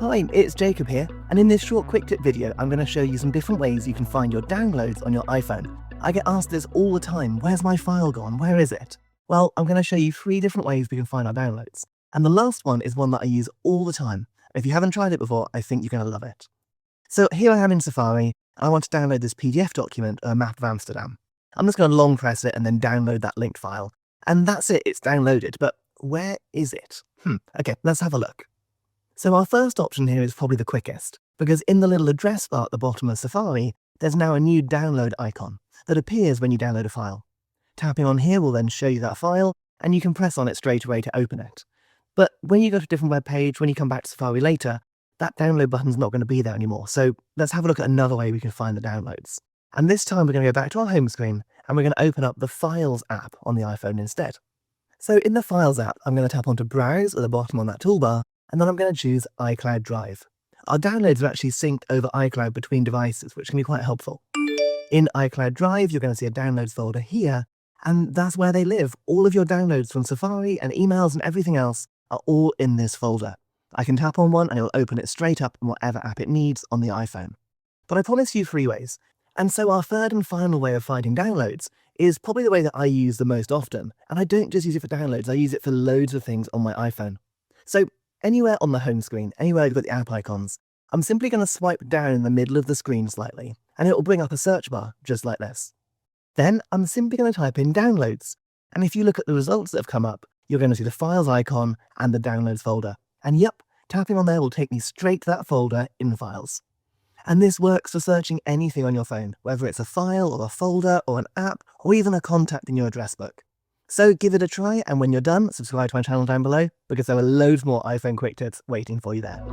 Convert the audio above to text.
Hi, it's Jacob here, and in this short quick tip video, I'm going to show you some different ways you can find your downloads on your iPhone. I get asked this all the time, where's my file gone, where is it? Well, I'm going to show you 3 different ways we can find our downloads. And the last one is one that I use all the time. If you haven't tried it before, I think you're going to love it. So here I am in Safari, and I want to download this PDF document, a map of Amsterdam. I'm just going to long press it and then download that linked file. And that's it, it's downloaded, but where is it? Okay, let's have a look. So our first option here is probably the quickest, because in the little address bar at the bottom of Safari, there's now a new download icon that appears when you download a file. Tapping on here will then show you that file, and you can press on it straight away to open it. But when you go to a different web page, when you come back to Safari later, that download button's not going to be there anymore. So let's have a look at another way we can find the downloads. And this time we're going to go back to our home screen, and we're going to open up the Files app on the iPhone instead. So in the Files app, I'm going to tap onto Browse at the bottom on that toolbar, and then I'm going to choose iCloud Drive. Our downloads are actually synced over iCloud between devices, which can be quite helpful. In iCloud Drive, you're going to see a downloads folder here, and that's where they live. All of your downloads from Safari and emails and everything else are all in this folder. I can tap on one and it will open it straight up in whatever app it needs on the iPhone. But I promised you 3 ways. And so our third and final way of finding downloads is probably the way that I use the most often. And I don't just use it for downloads, I use it for loads of things on my iPhone. So anywhere on the home screen, anywhere you've got the app icons, I'm simply going to swipe down in the middle of the screen slightly, and it will bring up a search bar just like this. Then I'm simply going to type in downloads. And if you look at the results that have come up, you're going to see the files icon and the downloads folder. And yep, tapping on there will take me straight to that folder in files. And this works for searching anything on your phone, whether it's a file or a folder or an app or even a contact in your address book. So give it a try, and when you're done, subscribe to my channel down below because there are loads more iPhone quick tips waiting for you there.